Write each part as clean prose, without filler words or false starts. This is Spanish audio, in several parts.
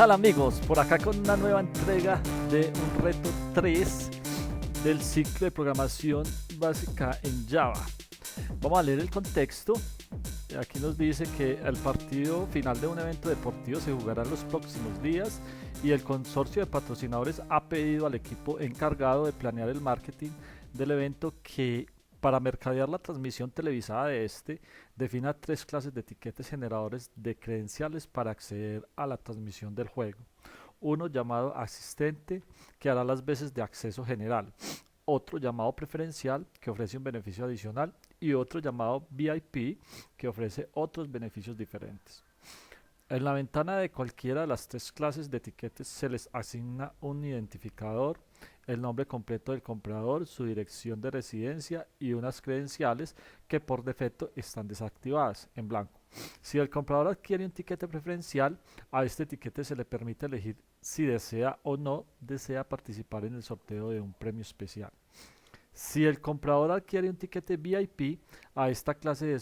tal amigos? Por acá con una nueva entrega de un reto 3 del ciclo de programación básica en Java. Vamos a leer el contexto. Aquí nos dice que el partido final de un evento deportivo se jugará en los próximos días y el consorcio de patrocinadores ha pedido al equipo encargado de planear el marketing del evento que para mercadear la transmisión televisada de este, defina tres clases de etiquetes generadores de credenciales para acceder a la transmisión del juego. Uno llamado asistente, que hará las veces de acceso general. Otro llamado preferencial, que ofrece un beneficio adicional. Y otro llamado VIP, que ofrece otros beneficios diferentes. En la ventana de cualquiera de las tres clases de etiquetes se les asigna un identificador, el nombre completo del comprador, su dirección de residencia y unas credenciales que por defecto están desactivadas en blanco. Si el comprador adquiere un tiquete preferencial, a este etiquete se le permite elegir si desea o no desea participar en el sorteo de un premio especial. Si el comprador adquiere un tiquete VIP, a esta clase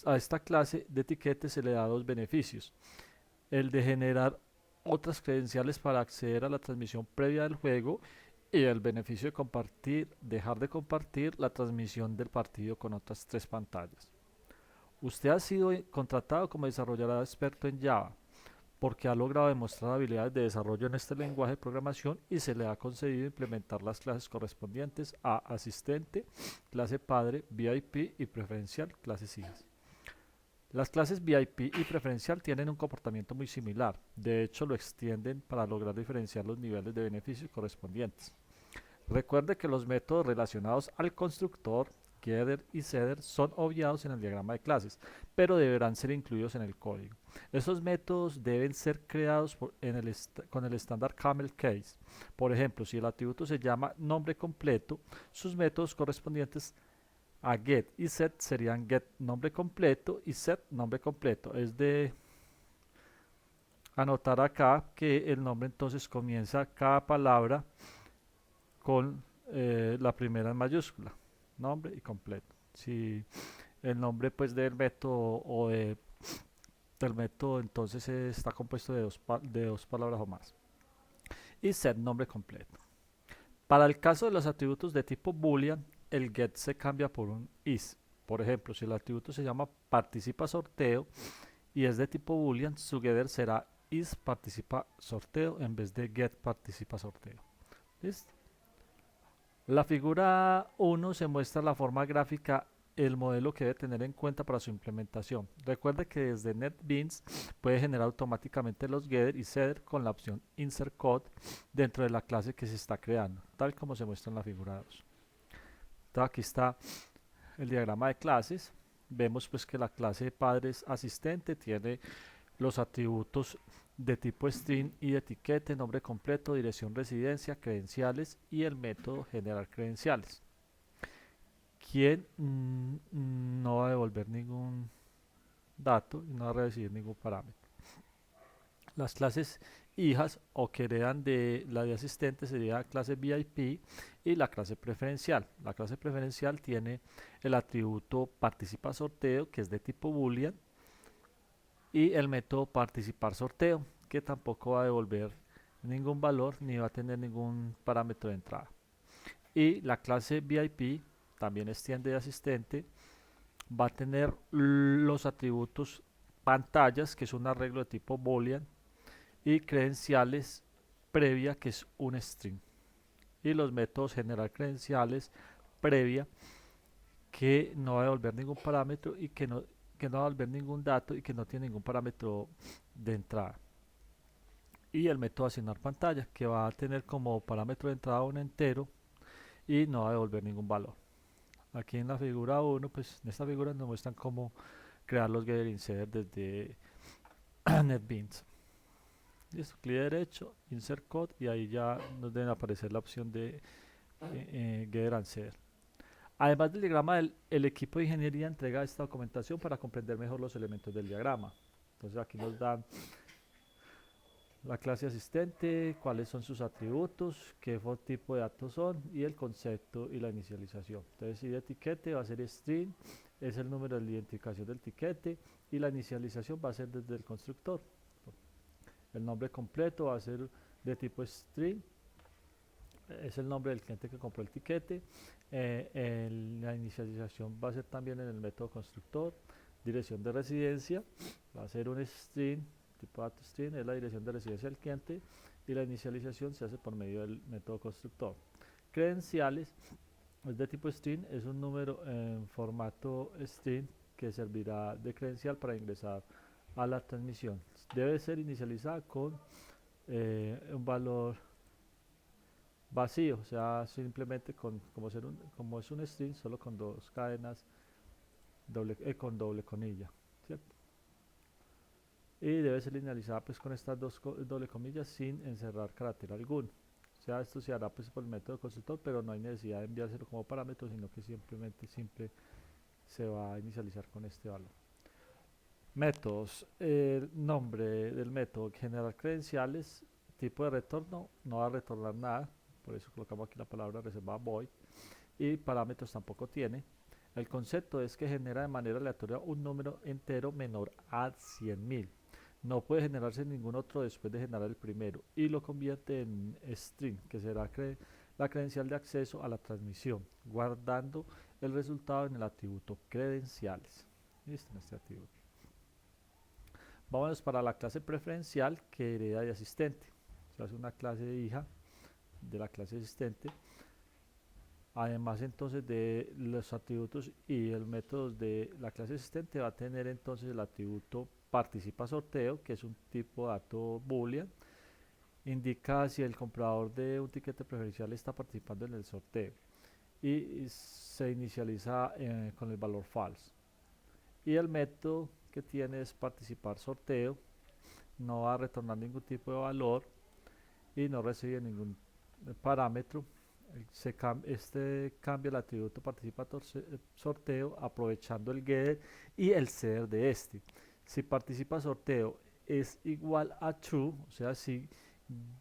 a esta clase de etiquete se le da dos beneficios. El de generar otras credenciales para acceder a la transmisión previa del juego y el beneficio de dejar de compartir la transmisión del partido con otras tres pantallas. Usted ha sido contratado como desarrollador experto en Java porque ha logrado demostrar habilidades de desarrollo en este lenguaje de programación y se le ha concedido implementar las clases correspondientes a asistente, clase padre, VIP y preferencial, clases hijas. Las clases VIP y preferencial tienen un comportamiento muy similar, de hecho lo extienden para lograr diferenciar los niveles de beneficios correspondientes. Recuerde que los métodos relacionados al constructor, getter y setter son obviados en el diagrama de clases, pero deberán ser incluidos en el código. Esos métodos deben ser creados con el estándar camel case. Por ejemplo, si el atributo se llama nombre completo, sus métodos correspondientes a get y set serían get nombre completo y set nombre completo. Es de anotar acá que el nombre entonces comienza cada palabra con la primera en mayúscula, nombre y completo. Si el nombre pues del método del método entonces está compuesto de dos palabras o más. Y set nombre completo. Para el caso de los atributos de tipo boolean, el get se cambia por un is. Por ejemplo, si el atributo se llama participa sorteo y es de tipo boolean, su getter será is participa sorteo en vez de get participa sorteo. ¿Listo? La figura 1 se muestra la forma gráfica, el modelo que debe tener en cuenta para su implementación. Recuerde que desde NetBeans puede generar automáticamente los getter y setter con la opción Insert Code dentro de la clase que se está creando, tal como se muestra en la figura 2. Entonces aquí está el diagrama de clases. Vemos pues que la clase de padres asistente tiene los atributos de tipo string y etiquete, nombre completo, dirección residencia, credenciales y el método generar credenciales. Quien no va a devolver ningún dato y no va a recibir ningún parámetro. Las clases hijas o que heredan de la de asistente sería clase VIP y la clase preferencial. La clase preferencial tiene el atributo participa sorteo que es de tipo boolean y el método participar sorteo que tampoco va a devolver ningún valor ni va a tener ningún parámetro de entrada. Y la clase VIP también extiende de asistente, va a tener los atributos pantallas que es un arreglo de tipo boolean y credenciales previa que es un string y los métodos generar credenciales previa que no va a devolver ningún parámetro y que no va a devolver ningún dato y que no tiene ningún parámetro de entrada. Y el método asignar pantalla que va a tener como parámetro de entrada un entero y no va a devolver ningún valor. Aquí en la figura 1, pues en esta figura nos muestran cómo crear los getter inserts desde NetBeans. Listo, clic derecho, insert code y ahí ya nos deben aparecer la opción de getter and setter. Además del diagrama, el equipo de ingeniería entrega esta documentación para comprender mejor los elementos del diagrama. Entonces aquí nos dan la clase asistente, cuáles son sus atributos, qué tipo de datos son y el concepto y la inicialización. Entonces si de etiquete va a ser string, es el número de identificación del etiquete y la inicialización va a ser desde el constructor. El nombre completo va a ser de tipo string, es el nombre del cliente que compró el tiquete. La inicialización va a ser también en el método constructor. Dirección de residencia va a ser un string, tipo dato string, es la dirección de residencia del cliente, y la inicialización se hace por medio del método constructor. Credenciales es de tipo string, es un número en formato string que servirá de credencial para ingresar a la transmisión. Debe ser inicializada con un valor vacío, o sea, simplemente como es un string, solo con dos cadenas con doble conilla, ¿cierto? Y debe ser inicializada pues con estas doble comillas sin encerrar carácter alguno. O sea, esto se hará pues por el método constructor, pero no hay necesidad de enviárselo como parámetro, sino que simplemente se va a inicializar con este valor. Métodos. El nombre del método generar credenciales, tipo de retorno, no va a retornar nada, por eso colocamos aquí la palabra reservada void, y parámetros tampoco tiene. El concepto es que genera de manera aleatoria un número entero menor a 100.000. No puede generarse ningún otro después de generar el primero, y lo convierte en string, que será la credencial de acceso a la transmisión, guardando el resultado en el atributo credenciales. Listo, en este atributo. Vámonos para la clase preferencial que hereda de asistente. Se hace una clase hija de la clase asistente. Además entonces de los atributos y el método de la clase asistente, va a tener entonces el atributo participa sorteo, que es un tipo de dato boolean. Indica si el comprador de un tiquete preferencial está participando en el sorteo, y se inicializa con el valor false. Y el método que tiene es participar sorteo, no va a retornar ningún tipo de valor y no recibe ningún parámetro. Este cambia el atributo participa sorteo aprovechando el getter y el setter de este. Si participa sorteo es igual a true, o sea, si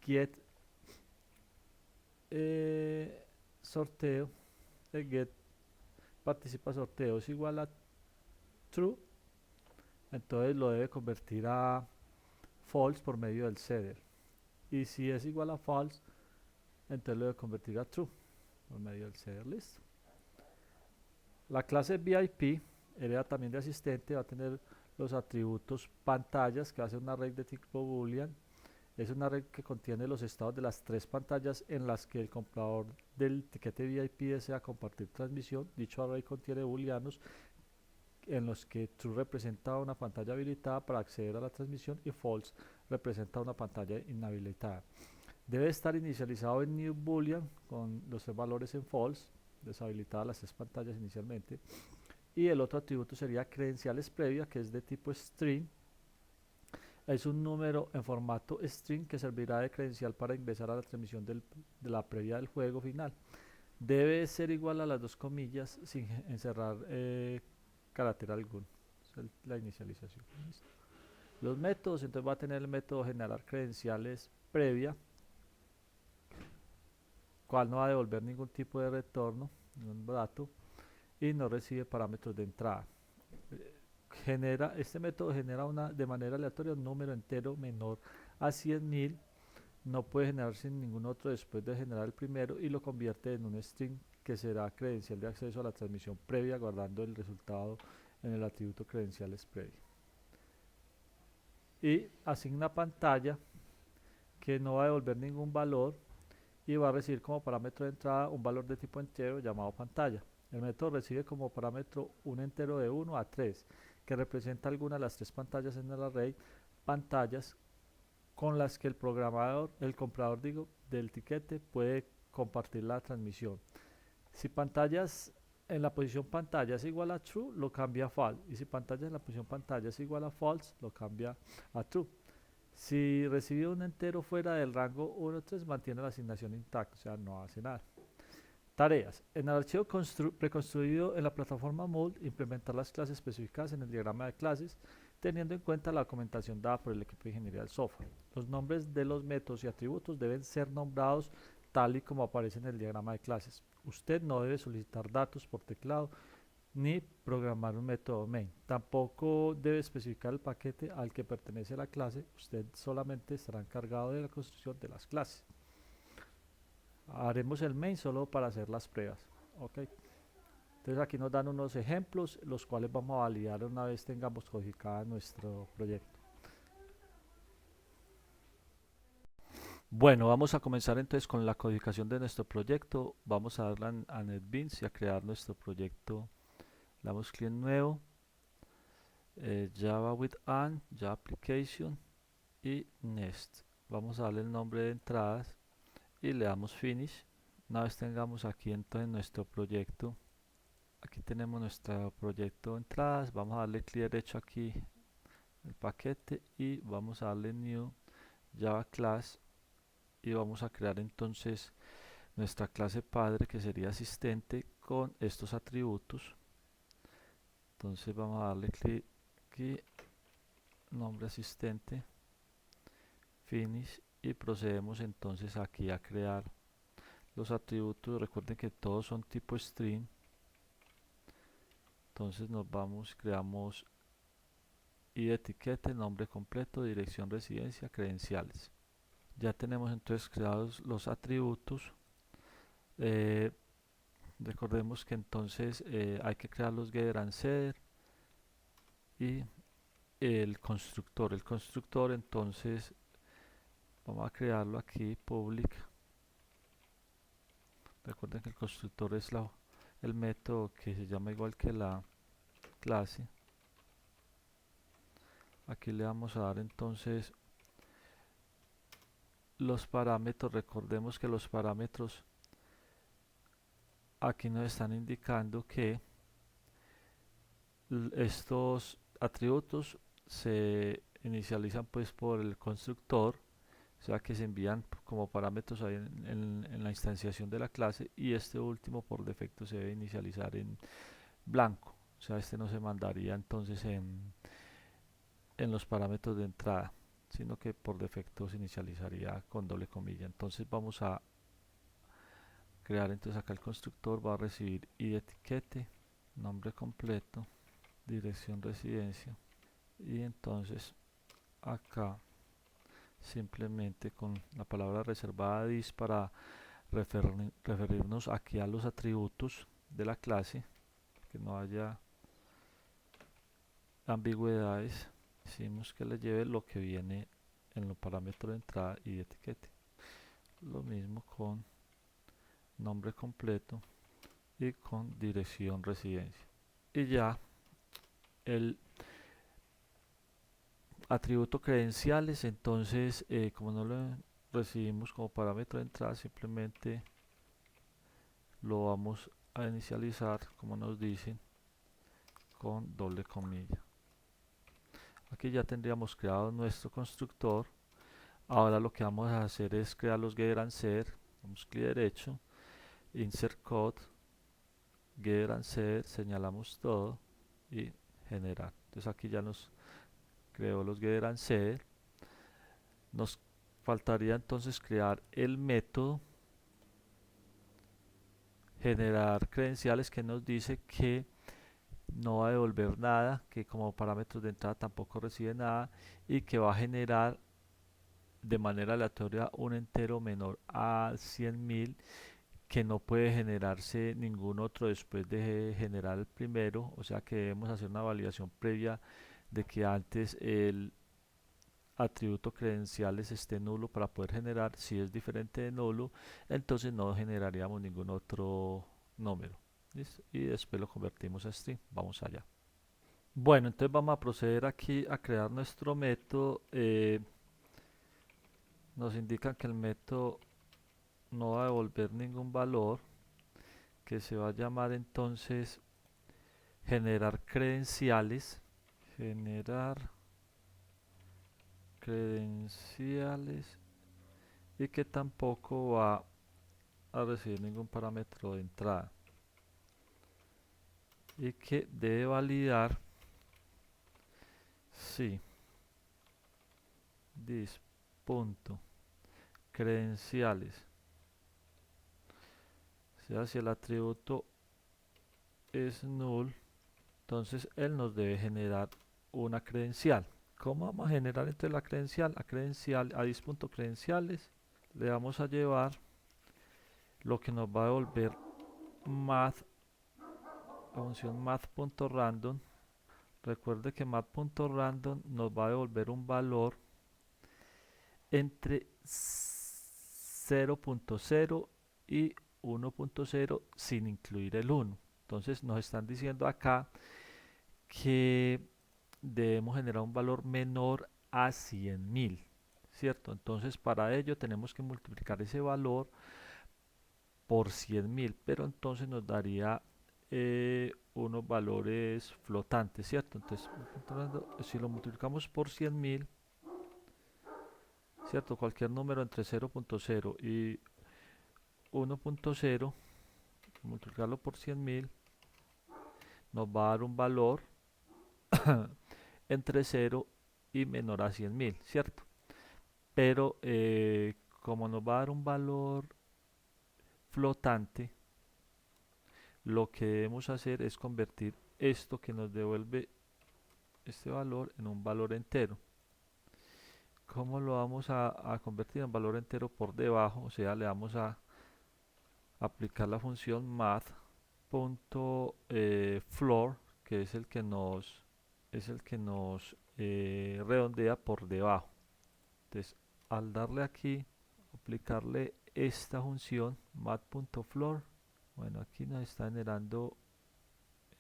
get sorteo, el get participa sorteo es igual a true, entonces lo debe convertir a false por medio del setter. Y si es igual a false, entonces lo debe convertir a true por medio del setter. Listo. La clase VIP hereda también de asistente, va a tener los atributos pantallas, que va a ser un array de tipo boolean. Es un array que contiene los estados de las tres pantallas en las que el comprador del tiquete VIP desea compartir transmisión. Dicho array contiene booleanos en los que true representa una pantalla habilitada para acceder a la transmisión y false representa una pantalla inhabilitada. Debe estar inicializado en new boolean con los tres valores en false, deshabilitadas las tres pantallas inicialmente. Y el otro atributo sería credenciales previa, que es de tipo string. Es un número en formato string que servirá de credencial para ingresar a la transmisión de la previa del juego final. Debe ser igual a las dos comillas sin encerrar carácter alguno. Es la inicialización. ¿Listo? Los métodos, entonces va a tener el método generar credenciales previa, cual no va a devolver ningún tipo de retorno, ningún dato, y no recibe parámetros de entrada. Este método genera de manera aleatoria un número entero menor a 100.000, no puede generarse ningún otro después de generar el primero, y lo convierte en un string que será credencial de acceso a la transmisión previa, guardando el resultado en el atributo credenciales previa. Y asigna pantalla, que no va a devolver ningún valor y va a recibir como parámetro de entrada un valor de tipo entero llamado pantalla. El método recibe como parámetro un entero de 1 a 3, que representa alguna de las tres pantallas en el array pantallas con las que el comprador del tiquete puede compartir la transmisión. Si pantallas en la posición pantalla es igual a true, lo cambia a false, y si pantalla en la posición pantalla es igual a false, lo cambia a true. Si recibe un entero fuera del rango 1 3, mantiene la asignación intacta, o sea, no hace nada. Tareas. En el archivo preconstruido en la plataforma Moodle, implementar las clases especificadas en el diagrama de clases, teniendo en cuenta la documentación dada por el equipo de ingeniería del software. Los nombres de los métodos y atributos deben ser nombrados tal y como aparece en el diagrama de clases. Usted no debe solicitar datos por teclado ni programar un método main. Tampoco debe especificar el paquete al que pertenece la clase. Usted solamente estará encargado de la construcción de las clases. Haremos el main solo para hacer las pruebas. Ok. Entonces aquí nos dan unos ejemplos, los cuales vamos a validar una vez tengamos codificado nuestro proyecto. Bueno, vamos a comenzar entonces con la codificación de nuestro proyecto. Vamos a darle a NetBeans y a crear nuestro proyecto. Le damos clic en nuevo, Java with an, Java Application y Next. Vamos a darle el nombre de entradas y le damos Finish. Una vez tengamos aquí entonces nuestro proyecto, aquí tenemos nuestro proyecto de entradas, vamos a darle clic derecho aquí el paquete y vamos a darle New Java Class y vamos a crear entonces nuestra clase padre que sería asistente con estos atributos. Entonces vamos a darle clic aquí, nombre asistente, Finish y procedemos entonces aquí a crear los atributos. Recuerden que todos son tipo string. Entonces nos vamos, creamos id etiquete, nombre completo, dirección, residencia, credenciales. Ya tenemos entonces creados los atributos. Recordemos que entonces hay que crear los getter and setter y el constructor. El constructor entonces vamos a crearlo aquí, public. Recuerden que el constructor es el método que se llama igual que la clase. Aquí le vamos a dar entonces los parámetros. Recordemos que los parámetros aquí nos están indicando que estos atributos se inicializan pues por el constructor, o sea que se envían como parámetros ahí en la instanciación de la clase, y este último por defecto se debe inicializar en blanco, o sea este no se mandaría entonces en los parámetros de entrada, sino que por defecto se inicializaría con doble comilla. Entonces vamos a crear entonces acá el constructor, va a recibir id etiquete, nombre completo, dirección, residencia, y entonces acá simplemente con la palabra reservada dis para referirnos aquí a los atributos de la clase, que no haya ambigüedades, decimos que le lleve lo que viene en los parámetros de entrada y de etiquete. Lo mismo con nombre completo y con dirección, residencia. Y ya el atributo credenciales, entonces como no lo recibimos como parámetro de entrada, simplemente lo vamos a inicializar como nos dicen con doble comilla. Aquí ya tendríamos creado nuestro constructor. Ahora lo que vamos a hacer es crear los getter and setter. Damos clic derecho, insert code, getter and setter, señalamos todo y generar. Entonces aquí ya nos creó los getter and setter. Nos faltaría entonces crear el método generar credenciales, que nos dice que no va a devolver nada, que como parámetros de entrada tampoco recibe nada, y que va a generar de manera aleatoria un entero menor a 100.000, que no puede generarse ningún otro después de generar el primero, o sea que debemos hacer una validación previa de que antes el atributo credenciales esté nulo para poder generar. Si es diferente de nulo, entonces no generaríamos ningún otro número. ¿Listo? Y después lo convertimos a string. Vamos allá. Bueno, entonces vamos a proceder aquí a crear nuestro método. Nos indican que el método no va a devolver ningún valor, que se va a llamar entonces generar credenciales. Generar credenciales, y que tampoco va a recibir ningún parámetro de entrada, y que debe validar si this punto credenciales, o sea si el atributo es null, entonces él nos debe generar una credencial. ¿Cómo vamos a generar entonces la credencial? A dis.credenciales le vamos a llevar lo que nos va a devolver math, la función math.random. Recuerde que math.random nos va a devolver un valor entre 0.0 y 1.0 sin incluir el 1. Entonces nos están diciendo acá que debemos generar un valor menor a 100.000, ¿cierto? Entonces para ello tenemos que multiplicar ese valor por 100.000, pero entonces nos daría unos valores flotantes, ¿cierto? Entonces, si lo multiplicamos por 100.000, ¿cierto? Cualquier número entre 0.0 y 1.0, multiplicarlo por 100.000, nos va a dar un valor entre 0 y menor a 100.000, ¿cierto? Pero como nos va a dar un valor flotante, lo que debemos hacer es convertir esto que nos devuelve este valor en un valor entero. ¿Cómo lo vamos a convertir en valor entero? Por debajo, o sea, le vamos a aplicar la función math.floor, que es el que nos redondea por debajo. Entonces, al darle aquí, aplicarle esta función math.floor, bueno, aquí nos está generando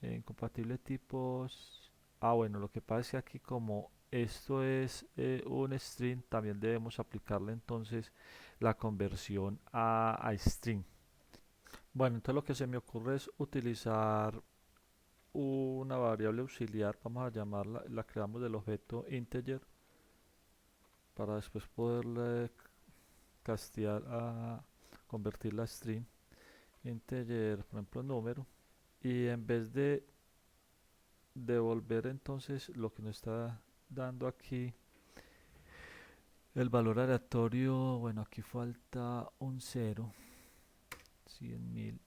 incompatible tipos. Bueno, lo que pasa es que aquí como esto es un string, también debemos aplicarle entonces la conversión a string. Bueno, entonces lo que se me ocurre es utilizar una variable auxiliar, vamos a llamarla, la creamos del objeto integer para después poderle castear a convertirla a string. Integer, por ejemplo, número, y en vez de devolver entonces lo que nos está dando aquí el valor aleatorio, bueno, aquí falta un 0, 100.000,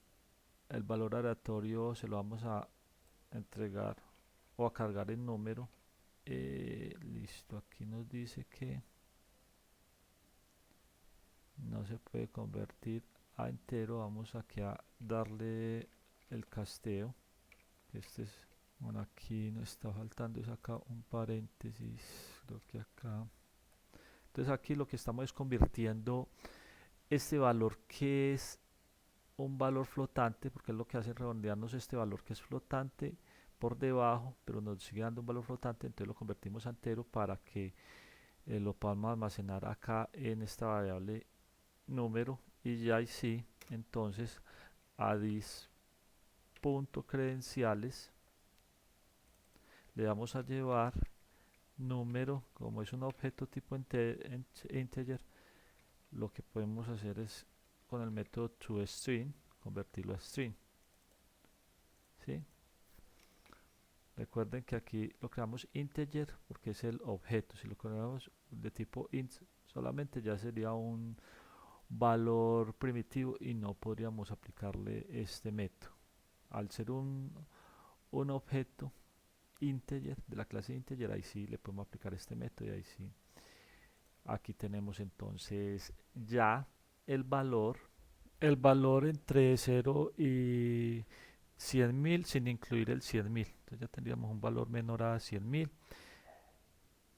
el valor aleatorio se lo vamos a entregar o a cargar en número. Listo, aquí nos dice que no se puede convertir a entero. Vamos aquí a darle el casteo. Este es, bueno, aquí nos está faltando es acá un paréntesis, creo que acá. Entonces aquí lo que estamos es convirtiendo este valor que es un valor flotante, porque es lo que hace redondearnos este valor que es flotante por debajo, pero nos sigue dando un valor flotante, entonces lo convertimos a entero para que lo podamos almacenar acá en esta variable número, y ya ahí sí, entonces a dis.credenciales le vamos a llevar número, como es un objeto tipo integer, lo que podemos hacer es con el método toString convertirlo a string, ¿sí? Recuerden que aquí lo creamos integer porque es el objeto. Si lo creamos de tipo int solamente, ya sería un valor primitivo y no podríamos aplicarle este método. Al ser un objeto integer de la clase integer, ahí sí le podemos aplicar este método, y ahí sí. Aquí tenemos entonces ya el valor, entre 0 y 100.000 sin incluir el 100.000. Entonces ya tendríamos un valor menor a 100.000.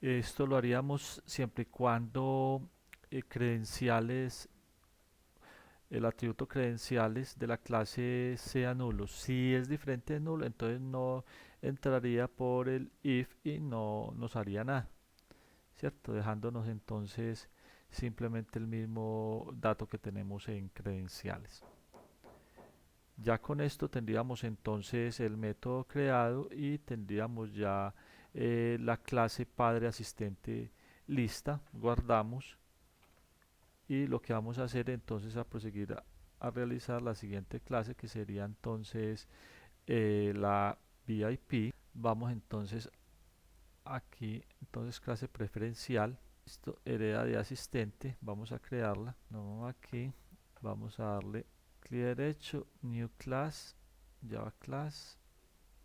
Esto lo haríamos siempre y cuando credenciales, el atributo credenciales de la clase sea nulo. Si es diferente de nulo, entonces no entraría por el if y no nos haría nada, ¿cierto? Dejándonos entonces simplemente el mismo dato que tenemos en credenciales. Ya con esto tendríamos entonces el método creado y tendríamos ya la clase padre asistente lista. Guardamos, y lo que vamos a hacer entonces a proseguir a realizar la siguiente clase, que sería entonces la VIP. Vamos entonces aquí, entonces clase preferencial, esto hereda de asistente, vamos a crearla, no aquí, vamos a darle clic derecho, new class, java class,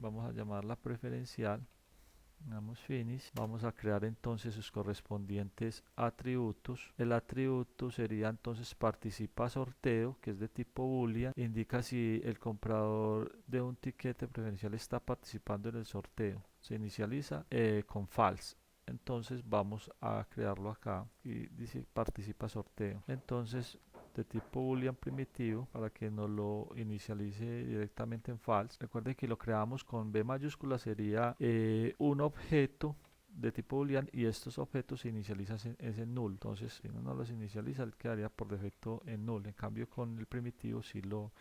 vamos a llamarla preferencial, damos finish, vamos a crear entonces sus correspondientes atributos. El atributo sería entonces participa sorteo, que es de tipo boolean, indica si el comprador de un tiquete preferencial está participando en el sorteo. Se inicializa con false. Entonces vamos a crearlo acá y dice participa sorteo. Entonces de tipo boolean primitivo para que no lo inicialice directamente en false. Recuerden que lo creamos con B mayúscula, sería un objeto de tipo boolean y estos objetos se inicializan en null. Entonces si uno no los inicializa, él quedaría por defecto en null. En cambio con el primitivo sí lo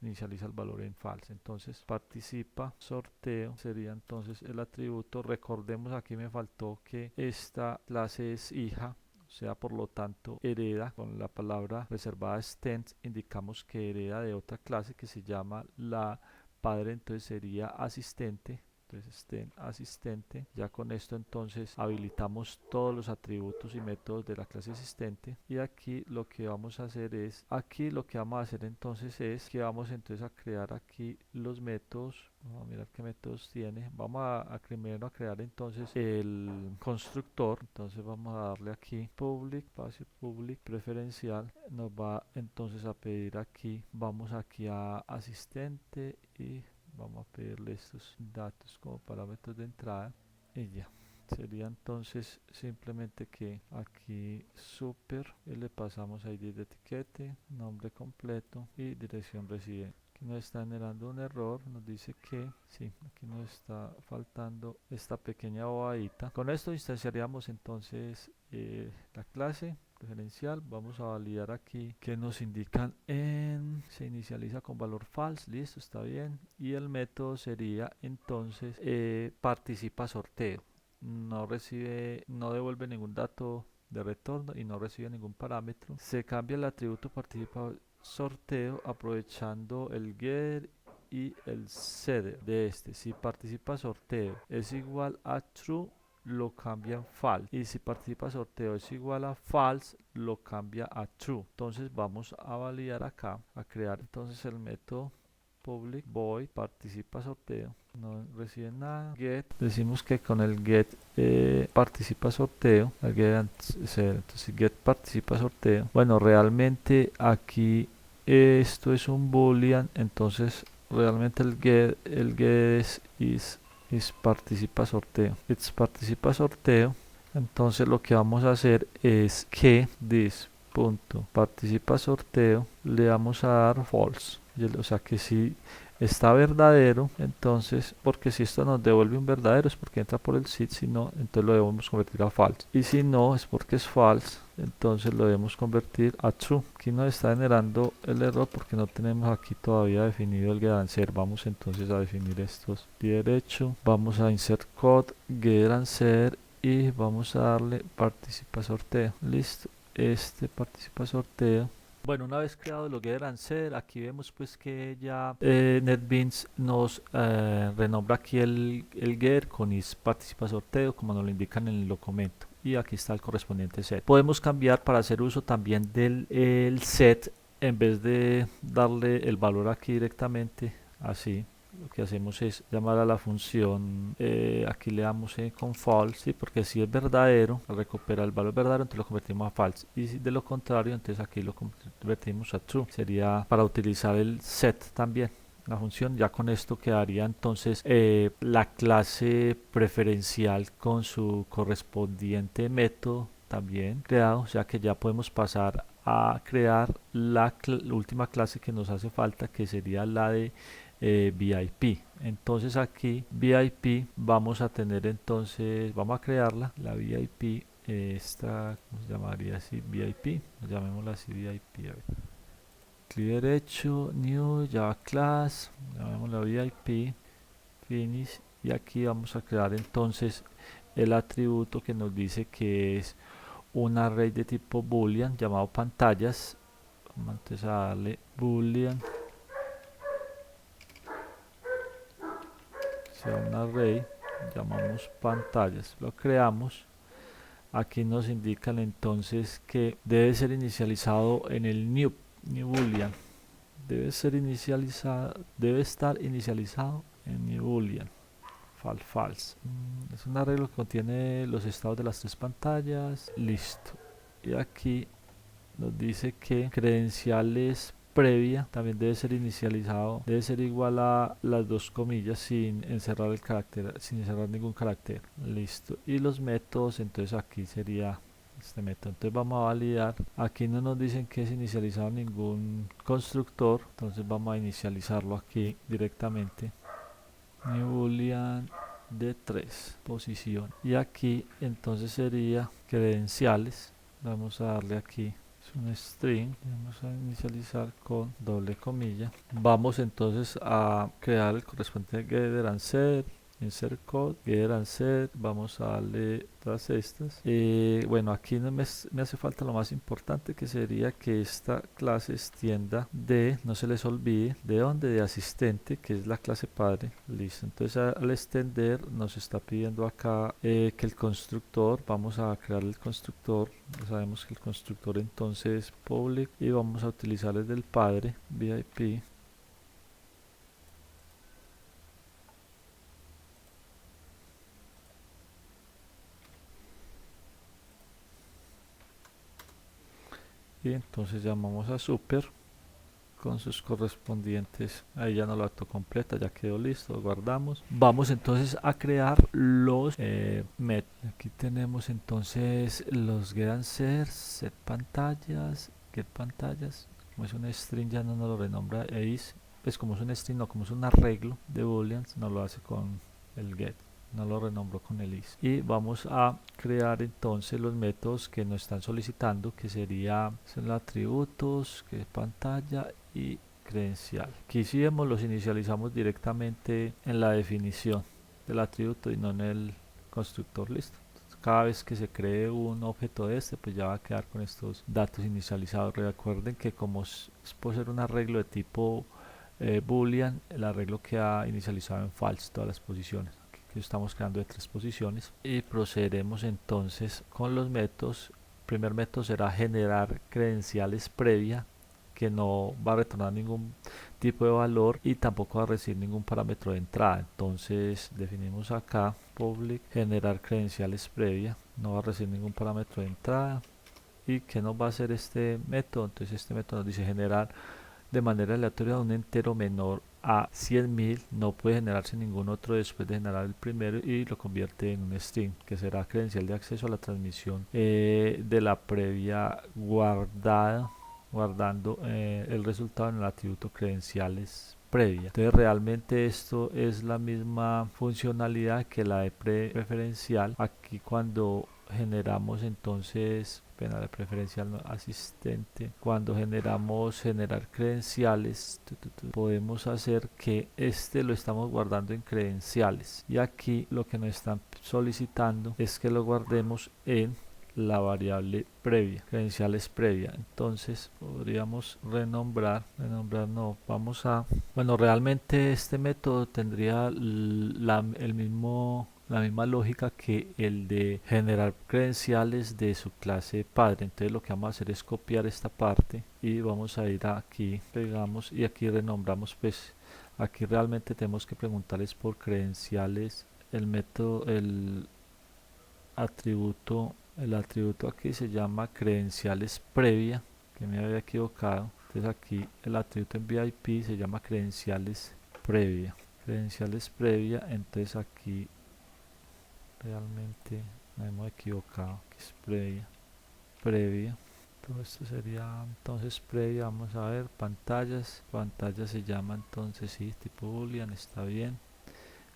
inicializa el valor en false. Entonces participa sorteo sería entonces el atributo. Recordemos, aquí me faltó que esta clase es hija, o sea, por lo tanto, hereda. Con la palabra reservada extends indicamos que hereda de otra clase que se llama la padre, entonces sería asistente. Entonces extend asistente. Ya con esto entonces habilitamos todos los atributos y métodos de la clase asistente. Y aquí lo que vamos a hacer es, aquí lo que vamos a hacer entonces es que vamos entonces a crear aquí los métodos. Vamos a mirar qué métodos tiene. Vamos a primero a crear entonces el constructor. Entonces vamos a darle aquí public, espacio public, preferencial. Nos va entonces a pedir aquí, vamos aquí a asistente y vamos a pedirle estos datos como parámetros de entrada y ya. Sería entonces simplemente que aquí super y le pasamos ID de etiquete, nombre completo y dirección residente. Aquí nos está generando un error, nos dice que sí, aquí nos está faltando esta pequeña bobadita. Con esto instanciaríamos entonces la clase preferencial. Vamos a validar aquí que nos indican en se inicializa con valor false, listo, está bien. Y el método sería entonces participa sorteo, no recibe, no devuelve ningún dato de retorno y no recibe ningún parámetro. Se cambia el atributo participa sorteo aprovechando el getter y el setter de este. Si participa sorteo es igual a true, lo cambia en false, y si participa sorteo es igual a false, lo cambia a true. Entonces vamos a validar acá, a crear entonces el método public void participa sorteo, no recibe nada. Get, decimos que con el get participa sorteo, el get, entonces get participa sorteo. Bueno, realmente aquí esto es un boolean, entonces realmente el get is participa sorteo. It's participa sorteo. Entonces lo que vamos a hacer es que this punto participa sorteo le vamos a dar false, o sea que si está verdadero, entonces, porque si esto nos devuelve un verdadero es porque entra por el sit, si no, entonces lo debemos convertir a false, y si no es porque es false, entonces lo debemos convertir a true. Aquí nos está generando el error porque no tenemos aquí todavía definido el get answer. Vamos entonces a definir estos derecho, vamos a insert code get answer y vamos a darle participa sorteo, listo, este participa sorteo. Bueno, una vez creado el get answer, aquí vemos pues que ya NetBeans nos renombra aquí el get con is participa sorteo como nos lo indican en el documento, y aquí está el correspondiente set. Podemos cambiar para hacer uso también del el set, en vez de darle el valor aquí directamente así, lo que hacemos es llamar a la función, aquí le damos con false, ¿sí? Porque si es verdadero, al recuperar el valor verdadero, entonces lo convertimos a false, y si de lo contrario, entonces aquí lo convertimos a true. Sería para utilizar el set también, la función. Ya con esto quedaría entonces la clase preferencial con su correspondiente método también creado, o sea que ya podemos pasar a crear la última clase que nos hace falta, que sería la de VIP. Entonces aquí VIP vamos a tener, entonces vamos a crearla, la VIP, esta, ¿cómo se llamaría así? VIP, llamémosla así, VIP. A ver. Clic derecho, new, Java class, llamémosla VIP, finish, y aquí vamos a crear entonces el atributo que nos dice que es un array de tipo boolean llamado pantallas. Vamos entonces a darle boolean, sea un array, llamamos pantallas, lo creamos. Aquí nos indican entonces que debe ser inicializado en el new boolean, debe estar inicializado en new boolean false. Es un arreglo que contiene los estados de las tres pantallas. Listo. Y aquí nos dice que credenciales previa también debe ser inicializado, debe ser igual a las dos comillas sin encerrar el carácter, sin encerrar ningún carácter. Listo. Y los métodos, entonces aquí sería este método. Entonces vamos a validar. Aquí no nos dicen que es inicializado ningún constructor, entonces vamos a inicializarlo aquí directamente. New boolean de 3 posición, y aquí entonces sería credenciales. Vamos a darle aquí, es un string, vamos a inicializar con doble comilla. Vamos entonces a crear el correspondiente getter and set, insert code, getter and set. Vamos a darle todas estas. Bueno, aquí no me hace falta lo más importante, que sería que esta clase extienda de, no se les olvide, de dónde, de asistente, que es la clase padre. Listo. Entonces al extender nos está pidiendo acá que el constructor, vamos a crear el constructor. Ya sabemos que el constructor entonces es public, y vamos a utilizar el del padre, VIP. Y entonces llamamos a super con sus correspondientes, ahí ya no lo autocompleta, ya quedó listo, lo guardamos. Vamos entonces a crear los aquí tenemos entonces los get and set pantallas, get pantallas. Como es un string ya no nos lo renombra is, pues como es un string, no, como es un arreglo de booleans, no lo hace con el get, no lo renombro con el is. Y vamos a crear entonces los métodos que nos están solicitando, que sería, son los atributos, que es pantalla y credencial. Aquí si vemos, los inicializamos directamente en la definición del atributo y no en el constructor. Listo. Cada vez que se cree un objeto de este, pues ya va a quedar con estos datos inicializados. Recuerden que como es por ser un arreglo de tipo boolean, el arreglo queda inicializado en false todas las posiciones. Aquí estamos creando de 3 posiciones, y procederemos entonces con los métodos. El primer método será generar credenciales previa, que no va a retornar ningún tipo de valor y tampoco va a recibir ningún parámetro de entrada. Entonces definimos acá public generar credenciales previa, no va a recibir ningún parámetro de entrada. ¿Y qué nos va a hacer este método? Entonces este método nos dice generar de manera aleatoria un entero menor a 100.000, no puede generarse ningún otro después de generar el primero, y lo convierte en un string, que será credencial de acceso a la transmisión de la previa guardada, guardando el resultado en el atributo credenciales previa. Entonces realmente esto es la misma funcionalidad que la de preferencial. Aquí cuando generamos entonces de preferencial no, asistente, cuando generar credenciales, podemos hacer que este lo estamos guardando en credenciales, y aquí lo que nos están solicitando es que lo guardemos en la variable previa, credenciales previa. Entonces podríamos renombrar no, vamos a, bueno, realmente este método tendría el mismo, la misma lógica que el de generar credenciales de su clase padre. Entonces lo que vamos a hacer es copiar esta parte y vamos a ir aquí, pegamos y aquí renombramos. Pues aquí realmente tenemos que preguntarles por credenciales. El método, el atributo aquí se llama credenciales previa, que me había equivocado. Entonces aquí el atributo en VIP se llama credenciales previa, entonces aquí realmente me hemos equivocado, que es previa. Todo esto sería entonces previa. Vamos a ver pantallas, se llama entonces, sí, tipo boolean, está bien.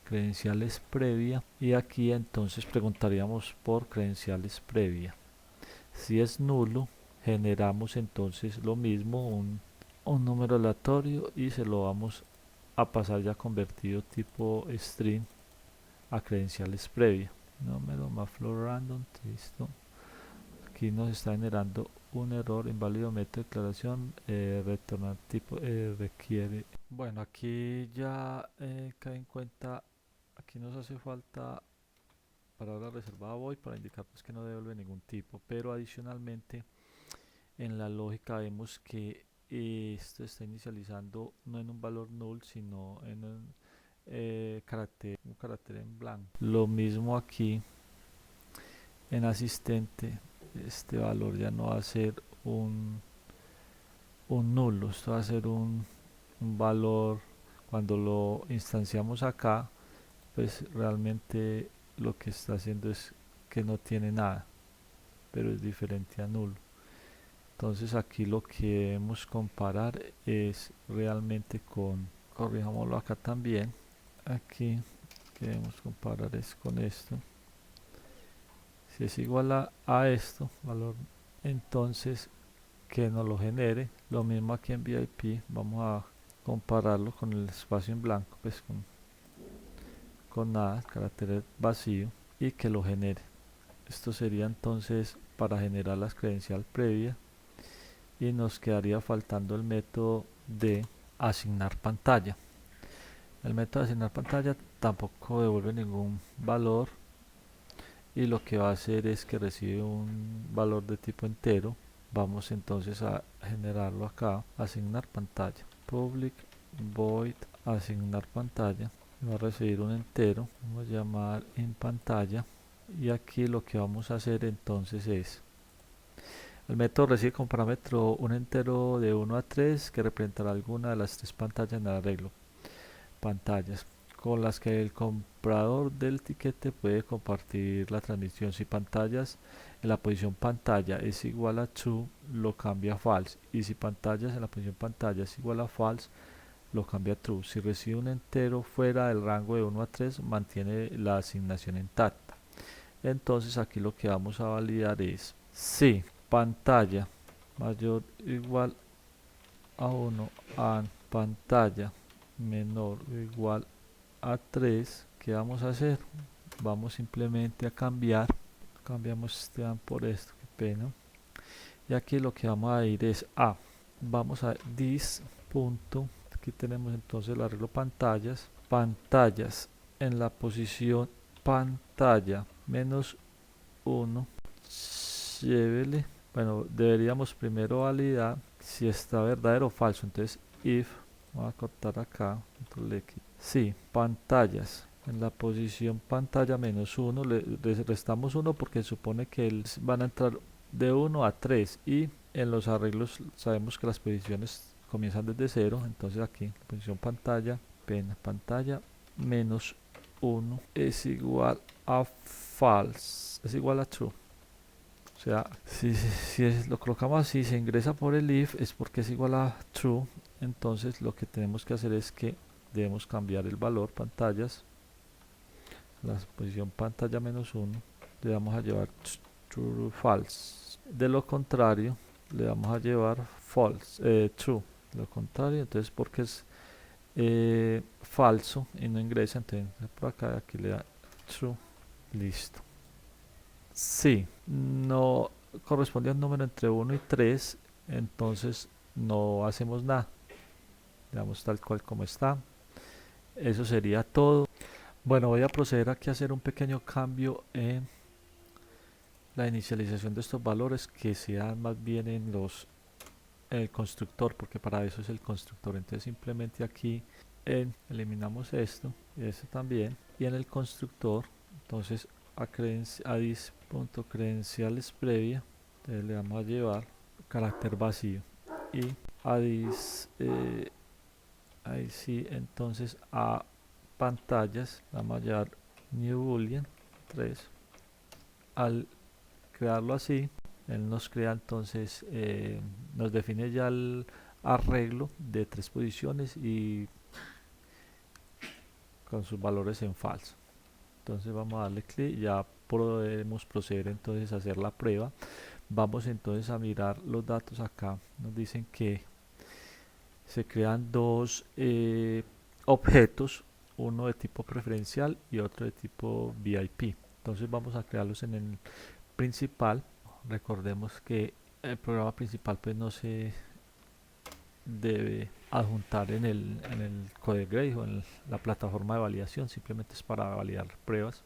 Credenciales previa, y aquí entonces preguntaríamos por credenciales previa. Si es nulo, generamos entonces lo mismo, un número aleatorio, y se lo vamos a pasar ya convertido tipo string a credenciales previa. Número más floor random, listo. Aquí nos está generando un error, inválido método de declaración, retornar tipo requiere. Bueno, aquí ya cae en cuenta, aquí nos hace falta palabra reservada void para indicar pues que no devuelve ningún tipo, pero adicionalmente en la lógica vemos que esto está inicializando no en un valor null, sino un carácter en blanco. Lo mismo aquí en asistente, este valor ya no va a ser un nulo, esto va a ser un valor. Cuando lo instanciamos acá, pues realmente lo que está haciendo es que no tiene nada, pero es diferente a nulo. Entonces aquí lo que debemos comparar es realmente corrijámoslo acá también, aquí que debemos comparar es con esto. Si es igual a esto, valor, entonces que nos lo genere. Lo mismo aquí en VIP, vamos a compararlo con el espacio en blanco, pues con nada, carácter vacío, y que lo genere. Esto sería entonces para generar la credencial previa, y nos quedaría faltando el método de asignar pantalla. El método de asignar pantalla tampoco devuelve ningún valor, y lo que va a hacer es que recibe un valor de tipo entero. Vamos entonces a generarlo acá, asignar pantalla, public void asignar pantalla, va a recibir un entero, vamos a llamar en pantalla, y aquí lo que vamos a hacer entonces es, el método recibe como parámetro un entero de 1 a 3 que representará alguna de las tres pantallas en el arreglo, pantallas con las que el comprador del tiquete puede compartir la transmisión. Si pantallas en la posición pantalla es igual a true, lo cambia a false, y si pantallas en la posición pantalla es igual a false, lo cambia a true. Si recibe un entero fuera del rango de 1 a 3, mantiene la asignación intacta. Entonces aquí lo que vamos a validar es si pantalla mayor o igual a 1 and pantalla menor o igual a 3, ¿qué vamos a hacer? Vamos simplemente a cambiamos este and por esto, qué pena. Y aquí lo que vamos a ir es vamos a this punto, aquí tenemos entonces el arreglo pantallas, en la posición pantalla menos 1, llévele, bueno, deberíamos primero validar si está verdadero o falso. Entonces if, vamos a cortar acá, sí, pantallas en la posición pantalla menos 1, le restamos 1 porque supone que van a entrar de 1 a 3, y en los arreglos sabemos que las posiciones comienzan desde 0. Entonces aquí la posición pantalla pantalla menos 1 es igual a false, es igual a true. O sea, si lo colocamos así, se ingresa por el if, es porque es igual a true. Entonces lo que tenemos que hacer es que debemos cambiar el valor pantallas, la posición pantalla menos 1, le vamos a llevar true false. De lo contrario, le vamos a llevar false, true. De lo contrario, entonces porque es falso y no ingresa, entonces por acá, aquí le da true, listo. Si no corresponde a un número entre 1 y 3, entonces no hacemos nada, le damos tal cual como está. Eso sería todo. Bueno, voy a proceder aquí a hacer un pequeño cambio en la inicialización de estos valores, que sean más bien en el constructor, porque para eso es el constructor. Entonces simplemente aquí eliminamos esto y esto también, y en el constructor entonces a dis.credenciales previa, entonces le vamos a llevar carácter vacío, y a ahí sí, entonces a pantallas vamos a llevar new boolean 3. Al crearlo así, él nos crea entonces, nos define ya el arreglo de 3 posiciones y con sus valores en falso. Entonces vamos a darle clic, ya podemos proceder entonces a hacer la prueba. Vamos entonces a mirar los datos acá. Nos dicen que se crean dos objetos, uno de tipo preferencial y otro de tipo VIP. Entonces vamos a crearlos en el principal. Recordemos que el programa principal pues no se debe adjuntar en el Code Gray o en la plataforma de validación, simplemente es para validar pruebas.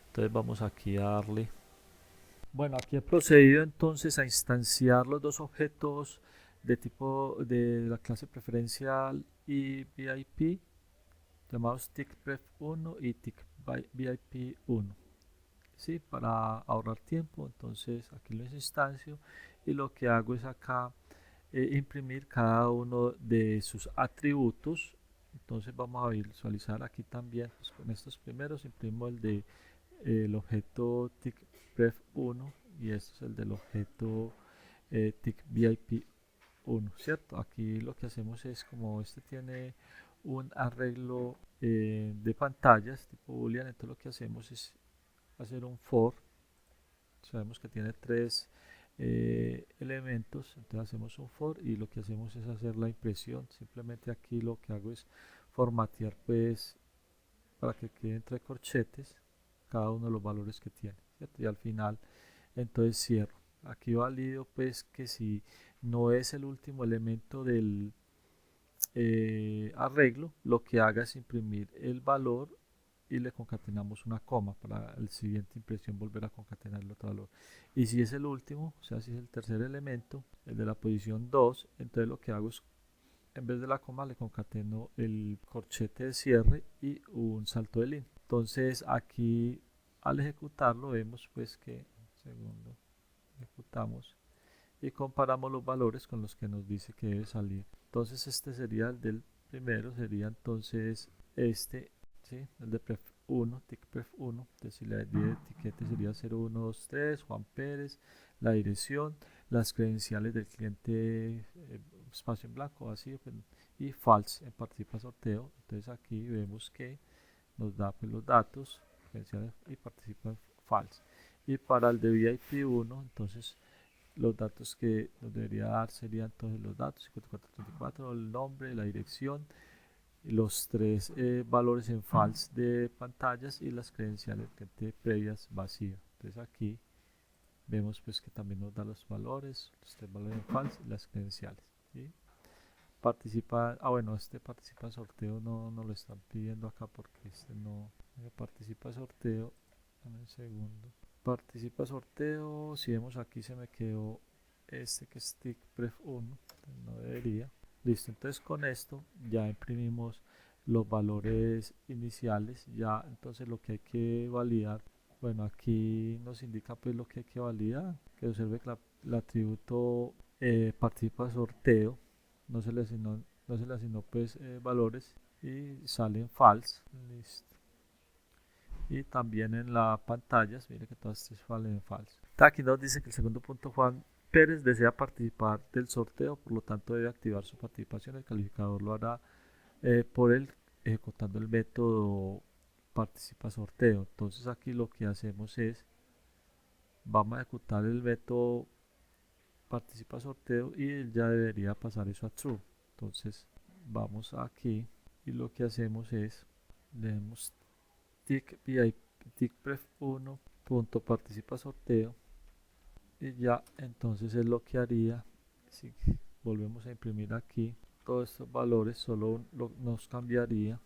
Entonces vamos aquí a darle. Bueno, aquí he procedido entonces a instanciar los dos objetos de tipo de la clase preferencial y VIP. llamados TICPref 1 y TIC VIP 1. ¿Sí? Para ahorrar tiempo, entonces aquí lo instancio y lo que hago es acá imprimir cada uno de sus atributos. Entonces vamos a visualizar aquí también, pues con estos primeros imprimo el de el objeto TICPref1 y este es el del objeto TICVIP1, ¿cierto? Aquí lo que hacemos es, como este tiene un arreglo de pantallas tipo boolean, entonces lo que hacemos es hacer un for. Sabemos que tiene tres elementos, entonces hacemos un for y lo que hacemos es hacer la impresión. Simplemente aquí lo que hago es formatear, pues, para que quede entre corchetes cada uno de los valores que tiene, ¿cierto? Y al final entonces cierro. Aquí valido pues que si no es el último elemento del arreglo, lo que haga es imprimir el valor y le concatenamos una coma para la siguiente impresión volver a concatenar el otro valor. Y si es el último, o sea, si es el tercer elemento, el de la posición 2, entonces lo que hago es, en vez de la coma, le concateno el corchete de cierre y un salto de línea. Entonces aquí al ejecutarlo vemos pues que, segundo, ejecutamos y comparamos los valores con los que nos dice que debe salir. Entonces este sería el del primero, sería entonces este, ¿sí? El de pref1, ticpref1, entonces si la ID de etiquete sería 0123, Juan Pérez, la dirección, las credenciales del cliente, espacio en blanco, vacío, y false en participa sorteo. Entonces aquí vemos que nos da pues los datos, credenciales y participa en false. Y para el de VIP1, entonces los datos que nos debería dar serían entonces los datos 5434, el nombre, la dirección, los tres valores en false de pantallas y las credenciales previas vacías. Entonces aquí vemos pues que también nos da los valores, los tres valores en false y las credenciales, ¿sí? Participa, bueno, este participa en sorteo no lo están pidiendo acá porque este no participa sorteo. Dame un segundo. Participa sorteo, si vemos aquí se me quedó este que es TICPref1, no debería. Listo, entonces con esto ya imprimimos los valores iniciales. Ya entonces lo que hay que validar, bueno, aquí nos indica pues lo que hay que validar, que observe que el atributo participa sorteo, no se le asignó pues valores y salen false. Listo. Y también en la pantalla, mire que todas estas salen false. Aquí nos dice que el segundo punto, Juan Pérez desea participar del sorteo, por lo tanto debe activar su participación. El calificador lo hará por él ejecutando el método participa sorteo. Entonces aquí lo que hacemos es, vamos a ejecutar el método participa sorteo y él ya debería pasar eso a true. Entonces vamos aquí y lo que hacemos es, leemos TICPref1 punto participa sorteo y ya entonces es lo que haría si volvemos a imprimir aquí todos estos valores, solo nos cambiaría,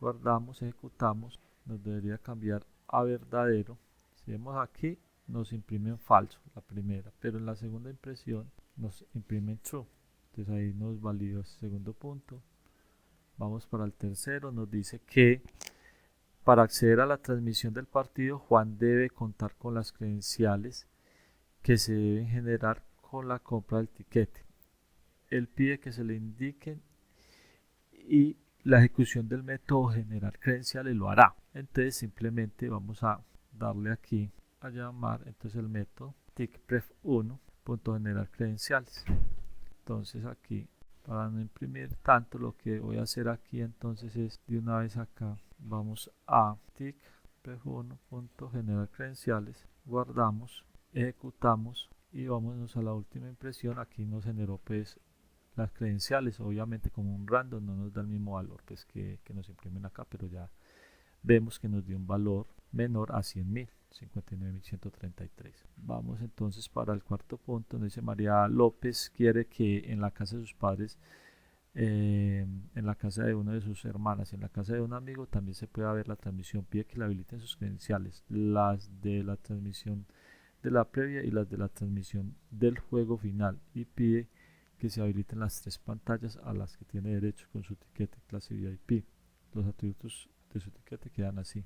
guardamos, ejecutamos, nos debería cambiar a verdadero. Si vemos aquí nos imprime en falso la primera, pero en la segunda impresión nos imprime en true. Entonces ahí nos validó ese segundo punto. Vamos para el tercero, nos dice que para acceder a la transmisión del partido, Juan debe contar con las credenciales que se deben generar con la compra del tiquete. Él pide que se le indiquen y la ejecución del método generar credenciales lo hará. Entonces simplemente vamos a darle aquí a llamar entonces el método TICPref1 punto generar credenciales. Entonces aquí, para no imprimir tanto, lo que voy a hacer aquí entonces es de una vez acá vamos a TICPref1 punto generar credenciales, guardamos, ejecutamos y vámonos a la última impresión. Aquí nos generó pues las credenciales, obviamente como un random no nos da el mismo valor pues que nos imprimen acá, pero ya vemos que nos dio un valor menor a 100.000, 59.133. Vamos entonces para el cuarto punto, donde dice María López quiere que en la casa de sus padres, en la casa de una de sus hermanas y en la casa de un amigo también se pueda ver la transmisión. Pide que le habiliten sus credenciales, las de la transmisión de la previa y las de la transmisión del juego final, y pide que se habiliten las 3 pantallas a las que tiene derecho con su etiqueta clase VIP. Los atributos de su etiqueta quedan así.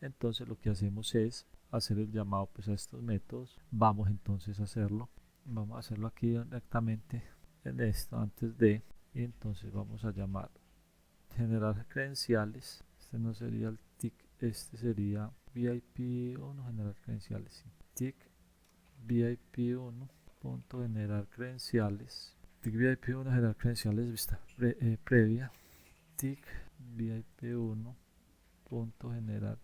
Entonces lo que hacemos es hacer el llamado pues a estos métodos. Vamos entonces a hacerlo. Vamos a hacerlo aquí directamente en esto antes de, y entonces vamos a llamar generar credenciales. Este no sería el tick, este sería VIP1 generar credenciales, sí. Tick VIP1 punto generar credenciales. Tick VIP1 generar credenciales vista previa. Tick VIP1 punto generar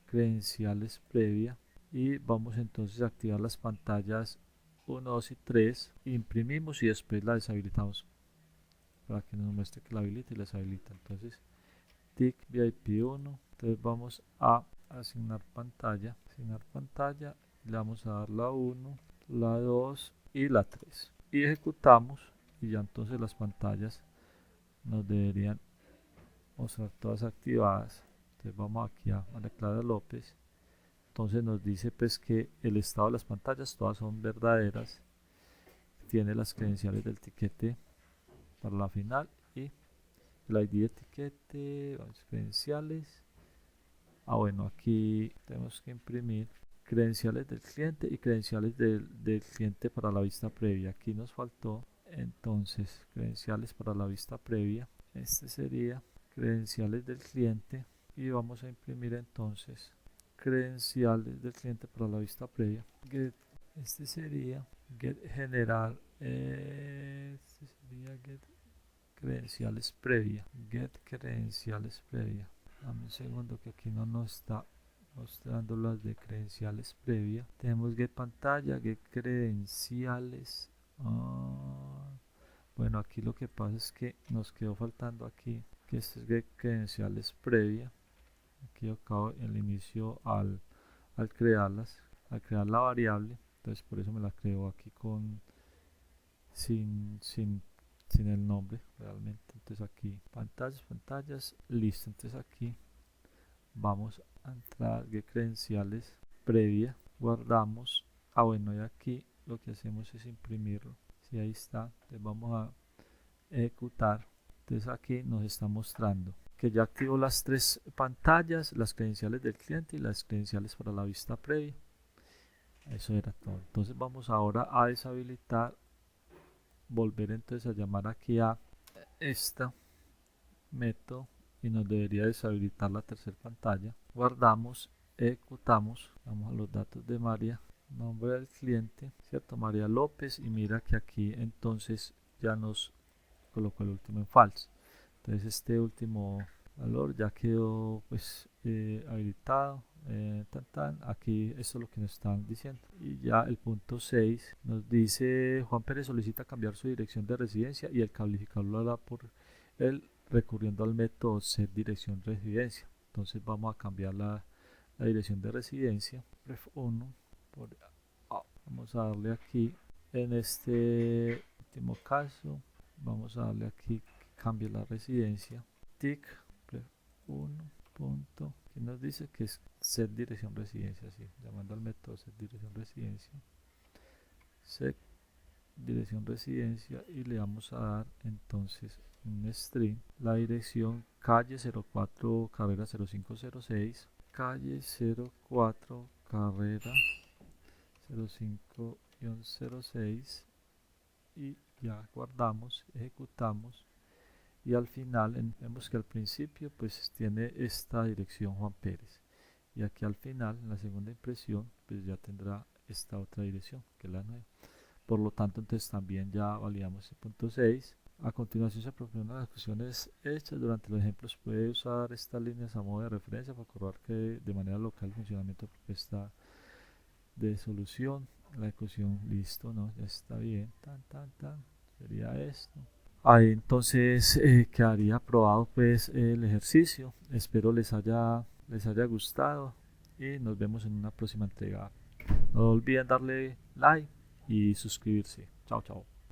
credenciales previa, y vamos entonces a activar las pantallas 1, 2 y 3, imprimimos y después la deshabilitamos para que nos muestre que la habilita y la deshabilita. Entonces tick VIP1, entonces vamos a asignar pantalla, le vamos a dar la 1, la 2 y la 3 y ejecutamos, y ya entonces las pantallas nos deberían mostrar todas activadas. Entonces vamos aquí a María Clara López. Entonces nos dice pues que el estado de las pantallas todas son verdaderas, tiene las credenciales del tiquete para la final y el ID de etiquete, vamos, credenciales. Bueno, aquí tenemos que imprimir credenciales del cliente y credenciales del cliente para la vista previa. Aquí nos faltó entonces credenciales para la vista previa. Este sería credenciales del cliente y vamos a imprimir entonces credenciales del cliente para la vista previa. Este sería get generar, este sería get credenciales previa. Get credenciales previa. Dame un segundo que aquí no nos está mostrando las de credenciales previa. Tenemos get pantalla, get credenciales. Bueno, aquí lo que pasa es que nos quedó faltando aquí, que este es get credenciales previa. Aquí acabo el inicio al crearlas, al crear la variable, entonces por eso me la creo aquí con sin el nombre realmente. Entonces aquí pantallas, listo. Entonces aquí vamos a entrar get credenciales previa, guardamos. Bueno, y aquí lo que hacemos es imprimirlo. Si ahí está, entonces vamos a ejecutar. Entonces aquí nos está mostrando que ya activó las 3 pantallas, las credenciales del cliente y las credenciales para la vista previa. Eso era todo. Entonces vamos ahora a deshabilitar, volver entonces a llamar aquí a esta método y nos debería deshabilitar la tercera pantalla. Guardamos, ejecutamos, vamos a los datos de María, nombre del cliente, cierto, María López, y mira que aquí entonces ya nos colocó el último en false. Entonces este último valor ya quedó pues habilitado. Aquí esto es lo que nos están diciendo, y ya el punto 6 nos dice Juan Pérez solicita cambiar su dirección de residencia y el calificador lo hará por él recurriendo al método set dirección residencia. Entonces vamos a cambiar la dirección de residencia, ref1 por vamos a darle aquí en este último caso, vamos a darle aquí que cambie la residencia, tick ref1 punto, que nos dice que es set dirección residencia, así, llamando al método set dirección residencia, set dirección residencia, y le vamos a dar entonces un string, la dirección calle 04 carrera 0506, calle 04 carrera 05-06, y ya guardamos, ejecutamos, y al final vemos que al principio pues tiene esta dirección Juan Pérez, y aquí al final en la segunda impresión pues ya tendrá esta otra dirección que es la nueva. Por lo tanto entonces también ya validamos el punto 6. A continuación se proporcionan las cuestiones hechas. Durante los ejemplos puede usar estas líneas a modo de referencia para comprobar que de manera local el funcionamiento de la propuesta de solución. La ecuación, listo, ¿no? Ya está bien, sería esto. Ahí entonces quedaría aprobado pues el ejercicio. Espero les haya gustado y nos vemos en una próxima entrega. No olviden darle like y suscribirse. Chao, chao.